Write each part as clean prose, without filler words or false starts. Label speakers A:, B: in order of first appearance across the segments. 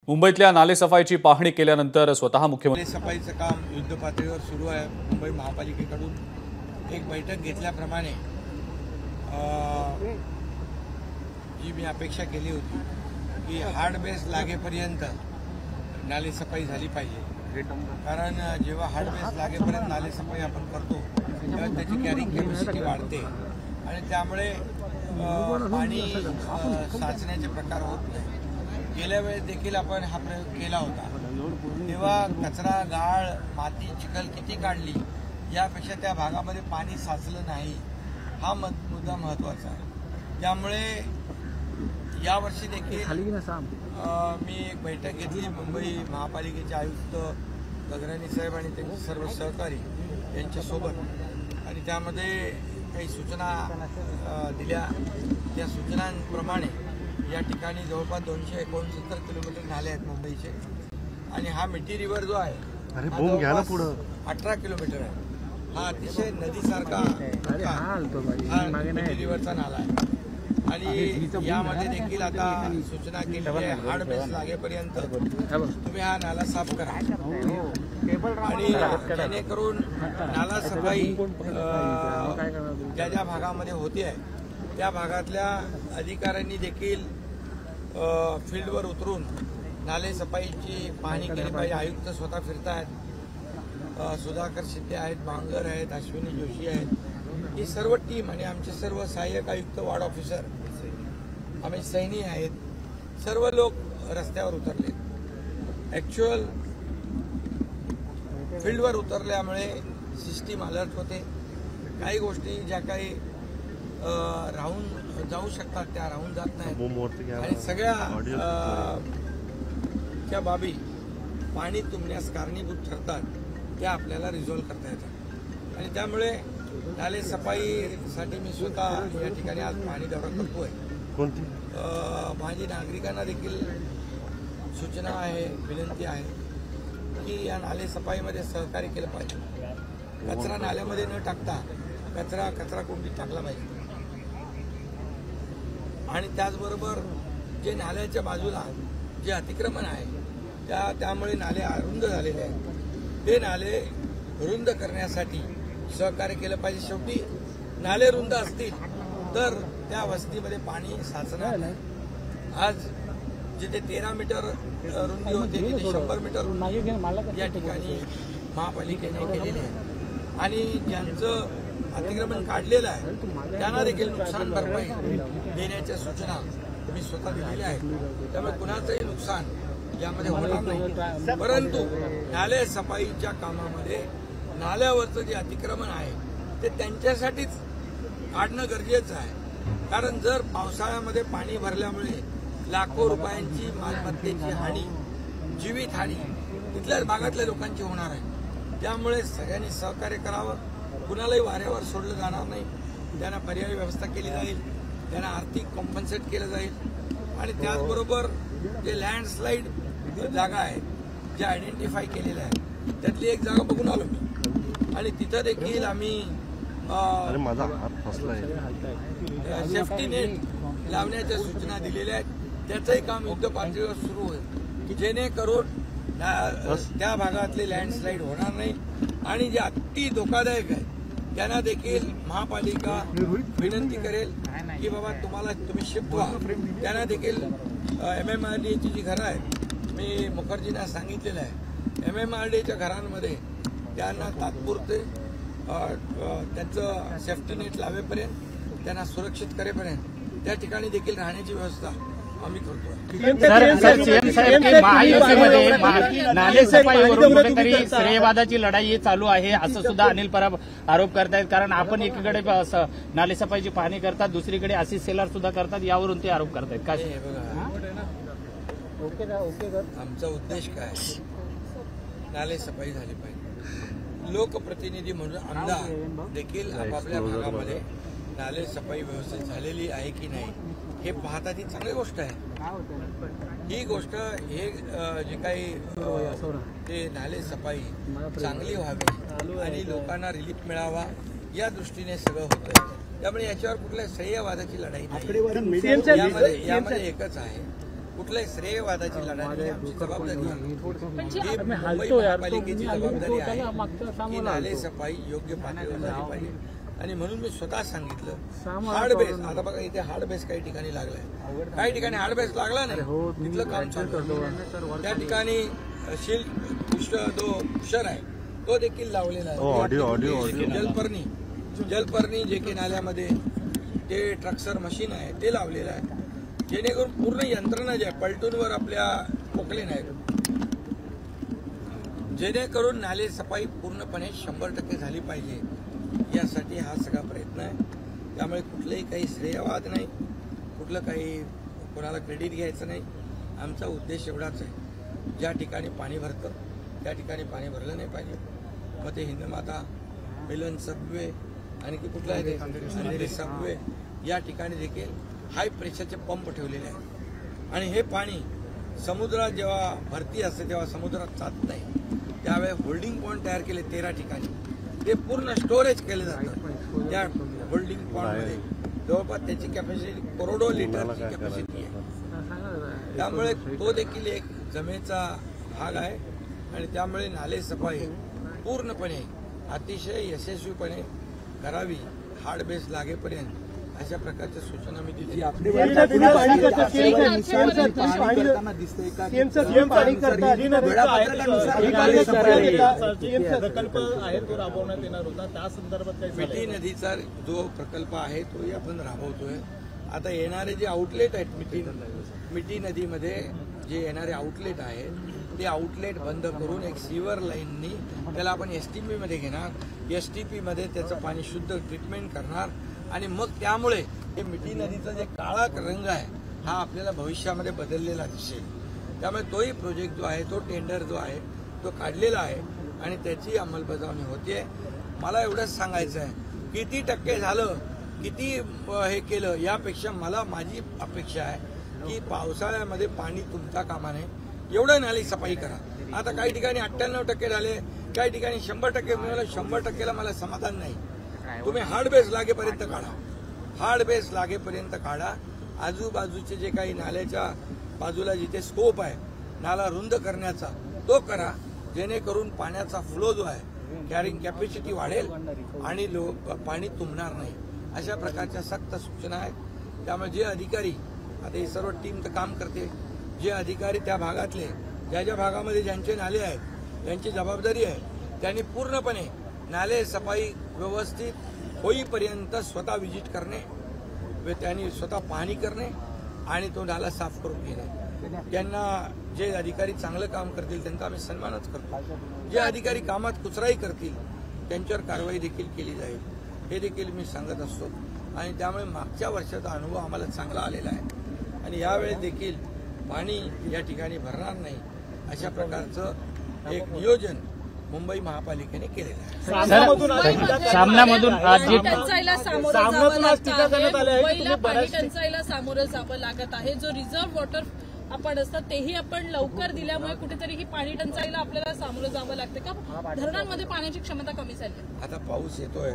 A: मुंबईतल्या नालेसफाईची पाहणी केल्यानंतर स्वतः मुख्यमंत्री
B: नालेसफाईचं काम युद्धपातळीवर सुरू आहे। मुंबई महापालिकेकडून एक बैठक घेतल्याप्रमाणे जी मी अपेक्षा केली होती की हार्ड बेस लागेपर्यंत नालेसफाई झाली पाहिजे, कारण जेव्हा हार्ड बेस लागेपर्यंत नालेसफाई आपण करतो तेव्हा त्याची कॅरिंग कॅपॅसिटी वाढते आणि त्यामुळे पाणी साचण्याचे प्रकार होत नाही। गेल्या वेळेस देखील आपण हा प्रयोग केला होता, तेव्हा कचरा, गाळ, माती, चिखल किती काढली यापेक्षा त्या भागामध्ये पाणी साचलं नाही हा मुद्दा महत्त्वाचा आहे। त्यामुळे यावर्षी देखील मी एक बैठक घेतली मुंबई महापालिकेचे आयुक्त गगराणी साहेब आणि त्यांचे सर्व सहकारी यांच्यासोबत, आणि त्यामध्ये काही सूचना दिल्या। त्या सूचनांप्रमाणे या ठिकाणी जवळपास 269 किलोमीटर नाले आहेत मुंबईचे, आणि हा मिठी रिव्हर जो आहे 18 किलोमीटर आहे। हा अतिशय नदीसारखा मिठी रिव्हरचा नाला आहे, आणि यामध्ये देखील आता सूचना केली आहे हार्ड बेस लागेपर्यंत तुम्ही हा नाला साफ करा, आणि जेणेकरून नाला सफाई ज्या ज्या भागामध्ये होती आहे त्या भागातल्या अधिकाऱ्यांनी देखील फील्डवर उतरून नाले सफाईची पाहणी केली पाहिजे। आयुक्त स्वतः फिरत आहेत, सुधाकर शिंदे आहेत, बांगर आहेत, अश्विनी जोशी आहेत, ही सर्व टीम आणि आमचे सर्व सहाय्यक आयुक्त, वार्ड ऑफिसर, आम्ही सैनी आहेत, सर्व लोक रस्त्यावर उतरले। ॲक्च्युअल फील्डवर उतरल्यामुळे सिस्टीम अलर्ट होते। काही गोष्टी ज्या काही राहून जाऊ शकतात त्या राहून जात नाहीत, आणि सगळ्या त्या बाबी पाणी तुंबण्यास कारणीभूत ठरतात त्या आपल्याला रिझॉल्व्ह करता येतात, आणि त्यामुळे नाले सफाईसाठी मी स्वतः या ठिकाणी आज पाणी दौरा करतोय। माझी नागरिकांना देखील सूचना आहे, विनंती आहे की या नाले सफाईमध्ये सहकार्य केलं पाहिजे। कचरा नाल्यामध्ये न टाकता कचरा कुंडीत टाकला पाहिजे, आणि त्याचबरोबर जे नाल्याच्या बाजूला जे अतिक्रमण आहे त्यामुळे नाले रुंद झालेले आहेत, ते नाले रुंद करण्यासाठी सहकार्य केलं पाहिजे। शेवटी नाले रुंद असतील तर त्या वस्तीमध्ये पाणी साचणार नाही। आज जिथे 13 मीटर रुंदी होते तिथे 100 मीटर या ठिकाणी महापालिकेने केलेले आहे, आणि ज्यांचं अतिक्रमण काढलेलं आहे त्यांना देखील नुकसान भरपाई देण्याच्या सूचना मी स्वतः दिलेल्या आहेत। त्यामुळे कुणाचंही नुकसान यामध्ये होणार नाही, परंतु नाले सफाईच्या कामामध्ये नाल्यावरचं जे अतिक्रमण आहे ते त्यांच्यासाठीच काढणं गरजेचं आहे, कारण जर पावसाळ्यामध्ये पाणी भरल्यामुळे लाखो रुपयांची मालमत्तेची हानी, जीवितहानी तिथल्याच भागातल्या लोकांची होणार आहे। त्यामुळे सगळ्यांनी सहकार्य करावं, कुणालाही वाऱ्यावर सोडलं जाणार नाही, त्यांना पर्यायी व्यवस्था केली जाईल, त्यांना आर्थिक कॉम्पन्सेट केलं जाईल, आणि त्याचबरोबर जे लँडस्लाईड जागा आहेत ज्या आयडेंटिफाय केलेल्या आहेत त्यातली एक जागा बघून आलो मी, आणि तिथं देखील आम्ही सेफ्टी नेट लावण्याच्या सूचना दिलेल्या आहेत। त्याचंही काम युद्धपातळीवर सुरू होईल, जेणेकरून त्या भागातले लँडस्लाईड होणार नाही, आणि जे अति धोकादायक आहे त्यांना देखील महापालिका विनंती करेल की बाबा तुम्ही शिफ्ट व्हा। त्यांना देखील MMRDAची जी घरं आहेत, मी मुखर्जींना सांगितलेलं आहे, MMRDAच्या घरांमध्ये त्यांना तात्पुरते त्यांचं सेफ्टी नेट लावेपर्यंत, त्यांना सुरक्षित करेपर्यंत त्या ठिकाणी देखील राहण्याची व्यवस्था आम्ही करतो।
C: सीएम साहेब महायुतीमध्ये नाले सफाईवरून कुठेतरी श्रेयवादाची लढाई चालू आहे असं सुद्धा अनिल परब आरोप करतायत, कारण आपण एकीकडे नाले सफाईची पाहणी करतात, दुसरीकडे असिस्ट सेलर सुद्धा करतात, यावरून ते आरोप करतायत। काय
B: आमचा उद्देश काय, नाले सफाई झाली पाहिजे। लोकप्रतिनिधी म्हणून आमदार देखील आपापल्या भागामध्ये नाले सफाई व्यवस्थित झालेली आहे की नाही हे पाहतात, ही चांगली गोष्ट आहे। ही गोष्ट हे जे काही ते नाले सफाई चांगली व्हावी आणि लोकांना रिलीफ मिळावा या दृष्टीने सगळं होतं। त्यामुळे याच्यावर कुठल्या सह्यवादाची लढाई नाही, यामध्ये एकच आहे कुठल्याही श्रेयवादाची लढाई नाही, आमची जबाबदारी आहे.
C: म्हणजे
B: ही मुंबई महापालिकेची जबाबदारी आहे की नाले सफाई योग्य पातळीवर झाली पाहिजे. आणि म्हणून मी स्वतः सांगितलं हार्ड बेस, आता बघा इथे हार्ड बेस काही ठिकाणी लागलाय, काही ठिकाणी हार्ड बेस लागला नाही, तिथलं काम चालू आहे. त्या ठिकाणी शिल्ड जो शर आहे तो देखील लावलेला आहे. जलपर्णी जे की नाल्यामध्ये ते ट्रक्सर मशीन आहे ते लावलेलं आहे, जेणेकरून पूर्ण यंत्रणा जी आहे पलटूनवर आपल्या पोकले नाहीत, जेणेकरून नाले सफाई पूर्णपणे 100% झाली पाहिजे. यासाठी हा सगळा प्रयत्न आहे. त्यामुळे कुठलंही काही श्रेयवाद नाही, कुठलं काही कोणाला क्रेडिट घ्यायचं नाही. आमचा उद्देश एवढाच आहे, ज्या ठिकाणी पाणी भरतं त्या ठिकाणी पाणी भरलं नाही पाहिजे. मग ते हिंदमाता, मिलन सबवे आणखी कुठला आहे अंधेरी सबवे या ठिकाणी देखील हाय प्रेशरचे पंप ठेवलेले आहेत. आणि हे पाणी समुद्रात जेव्हा भरती असते तेव्हा समुद्रात जात नाही, त्यावेळेस होल्डिंग पॉईंट तयार केले 13 ठिकाणी, ते पूर्ण स्टोरेज केले जातं. त्या होल्डिंग पॉईंटमध्ये जवळपास त्याची कॅपॅसिटी करोडो लिटरची कॅपॅसिटी आहे. त्यामुळे तो देखील एक जमेचा भाग आहे. आणि त्यामुळे नाले सफाई पूर्णपणे अतिशय यशस्वीपणे करावी, हार्ड बेस लागेपर्यंत अशा प्रकारच्या सूचना मी दिली. मिठी नदीचा जो प्रकल्प आहे तोही आपण राबवतोय. आता येणारे जे आउटलेट आहेत मिठी नदीमध्ये जे येणारे आउटलेट आहेत ते आउटलेट बंद करून एक सीवर लाईननी त्याला आपण एसटीपी मध्ये घेणार, एसटीपी मध्ये त्याचं पाणी शुद्ध ट्रीटमेंट करणार आणि मग त्यामुळे हे मिठी नदीचा जे काळा रंग आहे हा आपल्याला भविष्यामध्ये बदललेला दिसेल. त्यामुळे तोही प्रोजेक्ट जो आहे तो टेंडर जो आहे तो काढलेला आहे आणि त्याची अंमलबजावणी होते. मला एवढंच सांगायचं आहे, किती टक्के झालं किती हे केलं यापेक्षा मला माझी अपेक्षा आहे की पावसाळ्यामध्ये पाणी तुमचा कामा नये एवढं नाली सफाई करा. आता काही ठिकाणी 98% झाले, काही ठिकाणी 100% मिळालं. 100%ला मला समाधान नाही. तुम्ही हार्ड बेस लागेपर्यंत काढा, हार्ड बेस लागेपर्यंत काढा. आजूबाजूचे जे काही नाल्याच्या बाजूला जिथे स्कोप आहे नाला रुंद करण्याचा तो करा, जेणेकरून पाण्याचा फ्लो जो आहे कॅरिंग कॅपॅसिटी वाढेल आणि पाणी तुंबणार नाही. अशा प्रकारच्या सक्त सूचना आहेत. त्यामुळे जे अधिकारी आता ही सर्व टीम तर काम करते, जे अधिकारी त्या भागातले ज्या ज्या भागामध्ये ज्यांचे नाले आहेत त्यांची जबाबदारी आहे त्यांनी पूर्णपणे नाले सफाई व्यवस्थित होईपर्यंत स्वतः व्हिजिट करणे, त्यांनी स्वतः पाहणी करणे आणि तो नाला साफ करून घेणे. त्यांना जे अधिकारी चांगलं काम करतील त्यांचा आम्ही सन्मानच करतो. जे अधिकारी कामात कुचराई करतील त्यांच्यावर कारवाई देखील केली जाईल हे देखील मी सांगत असतो. आणि त्यामुळे मागच्या वर्षाचा अनुभव आम्हाला चांगला आलेला आहे आणि यावेळेस देखील पाणी या ठिकाणी भरणार नाही अशा प्रकारचं एक नियोजन मुंबई महापालिकेने केलेलं आहे.
C: सामनामधून
D: टंचाईला सामोरं जावं लागत आहे, मुंबईला पाणी टंचाईला सामोरं जावं लागत आहे. जो रिझर्व्ह वॉटर आपण असतं तेही आपण लवकर दिल्यामुळे कुठेतरी ही पाणी टंचाईला आपल्याला सामोरं जावं लागतं का? धरणांमध्ये पाण्याची क्षमता कमी झाली.
B: आता पाऊस येतोय,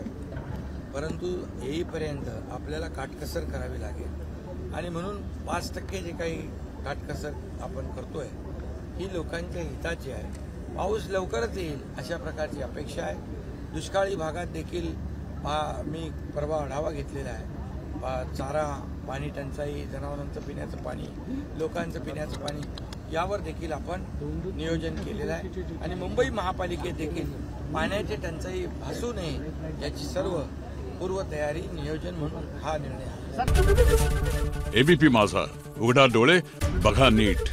B: परंतु येईपर्यंत आपल्याला काटकसर करावी लागेल आणि म्हणून 5% जे काही काटकसर आपण करतोय ही लोकांच्या हिताची आहे. पाऊस लवकरच येईल अशा प्रकारची अपेक्षा आहे. दुष्काळी भागात देखील मी परवा आढावा घेतलेला आहे. चारा, पाणी टंचाई, जनावरांचं पिण्याचं पाणी, लोकांचं पिण्याचं पाणी यावर देखील आपण नियोजन केलेलं आहे आणि मुंबई महापालिकेत देखील पाण्याची टंचाई भासू नये याची सर्व पूर्वतयारी नियोजन म्हणून हा निर्णय आहे.
E: एबीपी माझा, उघडा डोळे बघा नीट.